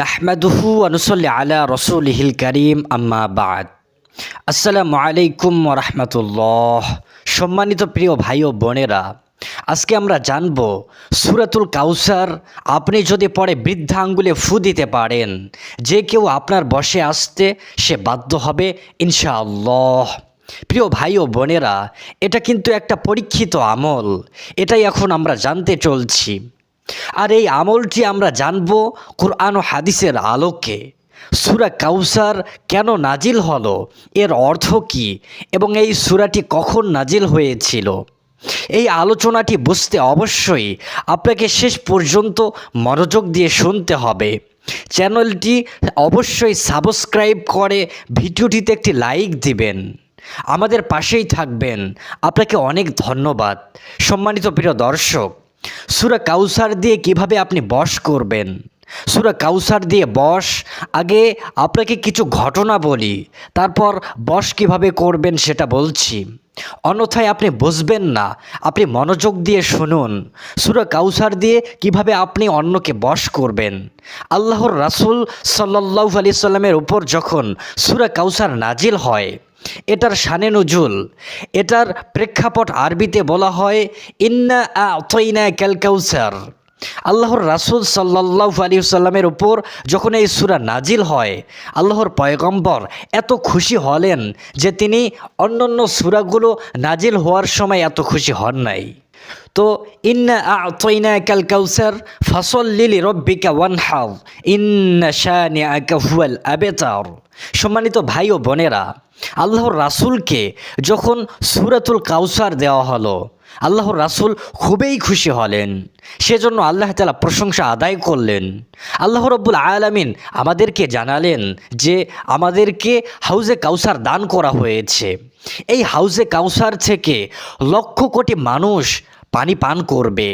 নাহমাদুহু ওয়া নুসাল্লি আলা রাসূলিহিল কারীম আম্মা বা'দ। আসসালামু আলাইকুম ওয়া রাহমাতুল্লাহ। সম্মানিত প্রিয় ভাই ও বোনেরা, আজকে আমরা জানব সূরাতুল কাউসার আপনি যদি পরে বৃদ্ধা আঙ্গুলে ফু দিতে পারেন, যে কেউ আপনার বশে আসতে সে বাধ্য হবে ইনশাআল্লাহ। প্রিয় ভাই ও বোনেরা, এটা কিন্তু একটা পরীক্ষিত আমল, এটাই এখন আমরা জানতে চলছি। আর এই আমলটি আমরা জানব কোরআন ও হাদিসের আলোকে। সূরা কাউসার কেন নাজিল হলো, এর অর্থ কী এবং এই সূরাটি কখন নাজিল হয়েছিল, এই আলোচনাটি বুঝতে অবশ্যই আপনাকে শেষ পর্যন্ত মনোযোগ দিয়ে শুনতে হবে। চ্যানেলটি অবশ্যই সাবস্ক্রাইব করে ভিডিওটিতে একটি লাইক দিবেন, আমাদের পাশেই থাকবেন। আপনাকে অনেক ধন্যবাদ। সম্মানিত প্রিয় দর্শক, সূরা কাউসার দিয়ে কিভাবে আপনি বশ করবেন, সূরা কাউসার দিয়ে বশ, আগে আপনাকে কিছু ঘটনা বলি, তারপর বশ কিভাবে করবেন সেটা বলছি, অন্যথায় আপনি বুঝবেন না। আপনি মনোযোগ দিয়ে শুনুন সূরা কাউসার দিয়ে কিভাবে আপনি অন্যকে বশ করবেন। আল্লাহর রাসূল সাল্লাল্লাহু আলাইহি সাল্লামের উপর যখন সূরা কাউসার নাজিল হয়, এটার শানে নুজুল, এটার প্রেক্ষাপট আরবিতে বলা হয় ইন্না আ'তাইনাকাল কাউসার। আল্লাহর রাসূল সাল্লাল্লাহু আলাইহি সাল্লামের উপর যখন এই সূরা নাজিল হয়, আল্লাহর পয়গম্বর এত খুশি হলেন যে তিনি অন্যান্য সূরাগুলো নাজিল হওয়ার সময় এত খুশি হন নাই। তো ইন্না আ'তাইনাকাল কাউসার ফাসাল্লি লিরাব্বিকা ওয়ানহার ইন্না শানিআকা হুয়াল আবতার। সম্মানিত ভাই ও বোনেরা, আল্লাহর রাসূলকে যখন সূরাতুল কাউসার দেওয়া হলো, আল্লাহর রাসূল খুবই খুশি হলেন। সেজন্য আল্লাহ তাআলা প্রশংসা আদায় করলেন। আল্লাহ রাব্বুল আলামিন আমাদেরকে জানালেন যে আমাদেরকে হাউজে কাউসার দান করা হয়েছে। এই হাউজে কাউসার থেকে লক্ষ কোটি মানুষ পানি পান করবে।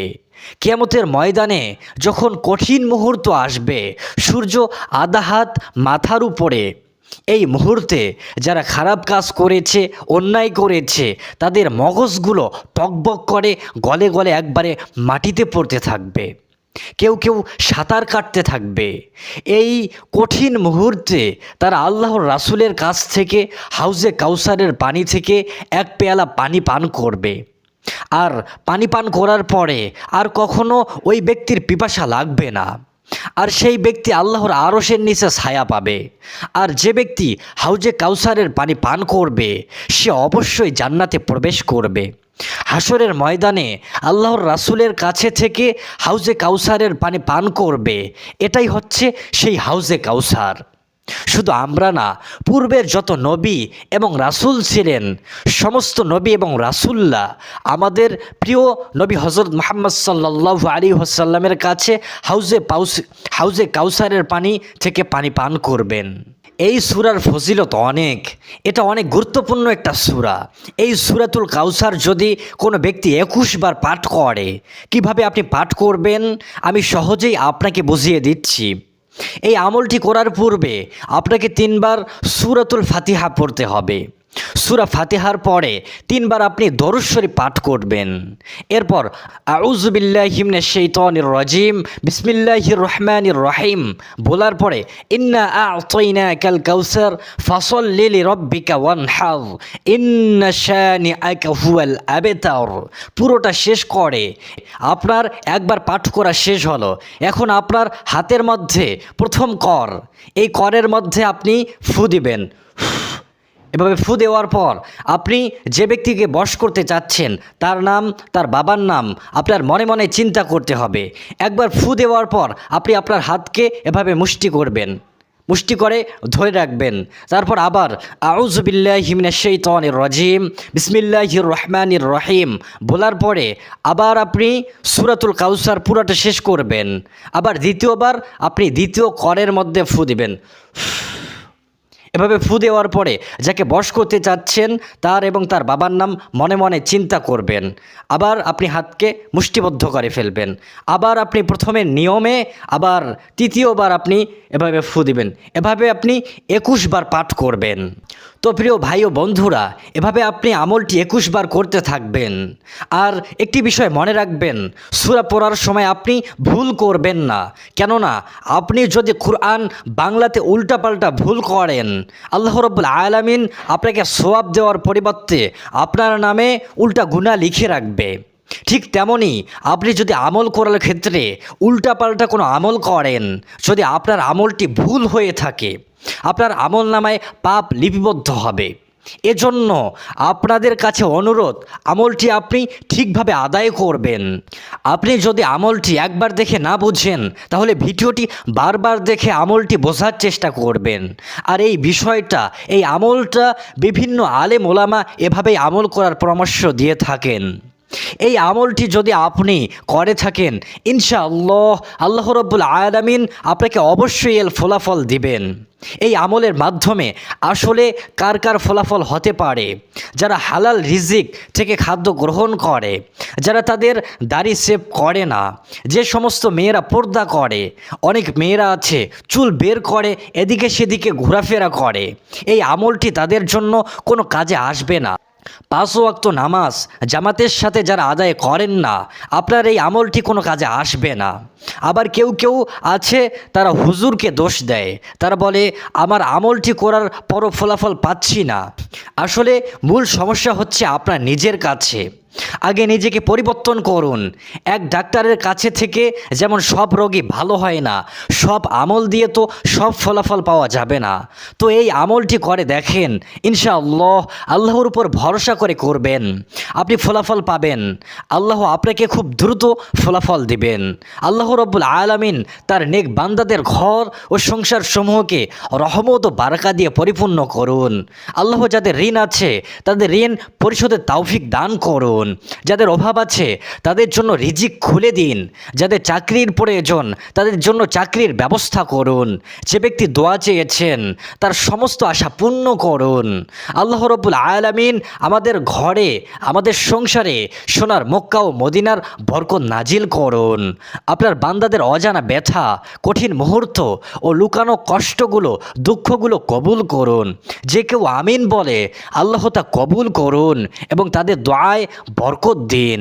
কিয়ামতের ময়দানে যখন কঠিন মুহূর্ত আসবে, সূর্য আধা হাত মাথার উপরে, এই মুহূর্তে যারা খারাপ কাজ করেছে, অন্যায় করেছে, তাদের মগজগুলো টকবক করে গলে গলে একবারে মাটিতে পড়তে থাকবে। কেউ কেউ সাঁতার কাটতে থাকবে। এই কঠিন মুহূর্তে তারা আল্লাহর রাসূলের কাছ থেকে হাউজে কাউসারের পানি থেকে এক পেয়ালা পানি পান করবে। আর পানি পান করার পরে আর কখনো ওই ব্যক্তির পিপাসা লাগবে না। আর সেই ব্যক্তি আল্লাহর আরশের নিচে ছায়া পাবে। আর যে ব্যক্তি হাউজে কাউসারের পানি পান করবে, সে অবশ্যই জান্নাতে প্রবেশ করবে। হাসরের ময়দানে আল্লাহর রাসূলের কাছে থেকে হাউজে কাউসারের পানি পান করবে। এটাই হচ্ছে সেই হাউজে কাউসার। শুধু আমরা না, পূর্বের যত নবী এবং রাসূল ছিলেন, সমস্ত নবী এবং রাসূলরা আমাদের প্রিয় নবী হযরত মুহাম্মদ সাল্লাল্লাহু আলাইহি ওয়াসাল্লামের কাছে হাউজে কাউসারের পানি থেকে পানি পান করবেন। এই সূরার ফজিলত অনেক, এটা অনেক গুরুত্বপূর্ণ একটা সূরা। এই সূরাতুল কাউসার যদি কোনো ব্যক্তি 21 বার পাঠ করে, কিভাবে আপনি পাঠ করবেন আমি সহজেই আপনাকে বুঝিয়ে দিচ্ছি। এই আমলটি করার পূর্বে আপনাকে 3 বার সূরাতুল ফাতিহা পড়তে হবে। সূরা ফাতিহার পরে 3 বার আপনি দরুদ শরীফ পাঠ করবেন। এরপর আউযু বিল্লাহি মিনাশ শাইতানির রাজিম বিসমিল্লাহির রহমানির রহিম বলার পরে ইন্না আ'তাইনাকাল কাউসার ফাসাল্লি লিরাব্বিকা ওয়ানহার ইন্না শানিআকা হুয়াল আবতার পুরোটা শেষ করে আপনার একবার পাঠ করা শেষ হলো। এখন আপনার হাতের মধ্যে প্রথম কর, এই করের মধ্যে আপনি ফু দিবেন। এভাবে ফু দেওয়ার পর আপনি যে ব্যক্তিকে বশ করতে চাচ্ছেন তার নাম, তার বাবার নাম আপনার মনে মনে চিন্তা করতে হবে। একবার ফু দেওয়ার পর আপনি আপনার হাতকে এভাবে মুষ্টি করবেন, মুষ্টি করে ধরে রাখবেন। তারপর আবার আউযু বিল্লাহি মিনাশ শাইতানির রাজিম বিসমিল্লাহির রহমানির রহিম বলার পরে আবার আপনি সূরাতুল কাউসার পুরোটা শেষ করবেন। আবার দ্বিতীয়বার আপনি দ্বিতীয় করের মধ্যে ফু দিবেন। এভাবে ফু দেওয়ার পরে যাকে বশ করতে চাচ্ছেন তার এবং তার বাবার নাম মনে মনে চিন্তা করবেন। আবার আপনি হাতকে মুষ্টিবদ্ধ করে ফেলবেন। আবার আপনি প্রথমে নিয়মে, আবার তৃতীয়বার আপনি এভাবে ফু দিবেন। এভাবে আপনি 21 বার পাঠ করবেন। তো প্রিয় ভাই ও বন্ধুরা, এভাবে আপনি আমলটি 21 বার করতে থাকবেন। আর একটি বিষয় মনে রাখবেন, সূরা পড়ার সময় আপনি ভুল করবেন না। কেননা আপনি যদি কুরআন বাংলাতে উল্টাপাল্টা ভুল করেন, আল্লাহ রাব্বুল আলামিন আপনাকে সওয়াব দেওয়ার পরিবর্তে আপনার নামে উল্টা গুনাহ লিখে রাখবে। ঠিক তেমনই আপনি যদি আমল করার ক্ষেত্রে উল্টাপাল্টা কোনো আমল করেন, যদি আপনার আমলটি ভুল হয়ে থাকে, আপনার আমল নামায় পাপ লিপিবদ্ধ হবে। এজন্য আপনাদের কাছে অনুরোধ, আমলটি আপনি ঠিকভাবে আদায় করবেন। আপনি যদি আমলটি একবার দেখে না বুঝেন, তাহলে ভিডিওটি বারবার দেখে আমলটি বোঝার চেষ্টা করবেন। আর এই বিষয়টা, এই আমলটা বিভিন্ন আলেম ওলামা এভাবেই আমল করার পরামর্শ দিয়ে থাকেন। এই আমলটি যদি আপনি করে থাকেন, ইনশাআল্লাহ আল্লাহ রাব্বুল আলামিন আপনাকে অবশ্যই এর ফলাফল দিবেন। এই আমলের মাধ্যমে আসলে কার কার ফলাফল হতে পারে? যারা হালাল রিজিক থেকে খাদ্য গ্রহণ করে, যারা তাদের দাড়ি সেভ করে না, যে সমস্ত মেয়েরা পর্দা করে, অনেক মেয়েরা আছে চুল বের করে এদিকে সেদিকে ঘোরাফেরা করে, এই আমলটি তাদের জন্য কোনো কাজে আসবে না। 5 ওয়াক্ত নামাজ জামাতের সাথে যারা আদায় করেন না, আপনার এই আমলটি কোনো কাজে আসবে না। আবার কেউ কেউ আছে তারা হুজুরকে দোষ দেয়, তারা বলে আমার আমলটি করার পরও ফলাফল পাচ্ছি না। আসলে মূল সমস্যা হচ্ছে আপনার নিজের কাছে। আগে নিজেকে পরিবর্তন করুন। এক ডাক্তারের কাছে থেকে যেমন সব রোগী ভালো হয় না, সব আমল দিয়ে তো সব ফলাফল পাওয়া যাবে না। তো এই আমলটি করে দেখেন, ইনশাআল্লাহ আল্লাহর উপর ভরসা করে করবেন, আপনি ফলাফল পাবেন। আল্লাহ আপনাকে খুব দ্রুত ফলাফল দিবেন। আল্লাহ রাব্বুল আলামিন তার নেক বান্দাদের ঘর ও সংসার সমূহকে রহমত ও বারাকা দিয়ে পরিপূর্ণ করুন। আল্লাহ যাদের ঋণ আছে তাদের ঋণ পরিশোধের তৌফিক দান করুন। যাদের অভাব আছে তাদের জন্য রিজিক খুলে দিন। যাদের চাকরির প্রয়োজন তাদের জন্য চাকরির ব্যবস্থা করুন। যে ব্যক্তি দোয়া চেয়েছেন তার সমস্ত আশা পূর্ণ করুন। আল্লাহ রাব্বুল আলামিন আমাদের ঘরে, আমাদের সংসারে সোনার মক্কা ও মদিনার বরকত নাজিল করুন। আপনার বান্দাদের অজানা ব্যথা, কঠিন মুহূর্ত ও লুকানো কষ্টগুলো, দুঃখগুলো কবুল করুন। যে কেউ আমিন বলে আল্লাহ তা কবুল করুন এবং তাদের দোয়ায় বরকত দিন।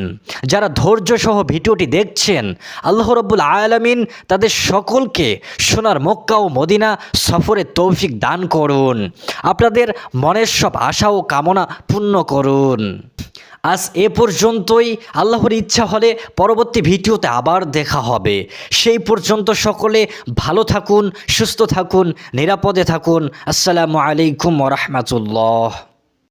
যারা ধৈর্য সহ ভিডিওটি দেখছেন, আল্লাহ রাব্বুল আলামিন তাদের সকলকে সোনার মক্কা ও মদিনা সফরের তৌফিক দান করুন। আপনাদের মনের সব আশা ও কামনা পূর্ণ করুন। আজ এ পর্যন্তই। আল্লাহর ইচ্ছা হলে পরবর্তী ভিডিওতে আবার দেখা হবে। সেই পর্যন্ত সকলে ভালো থাকুন, সুস্থ থাকুন, নিরাপদে থাকুন। আসসালামু আলাইকুম ওয়া রাহমাতুল্লাহ।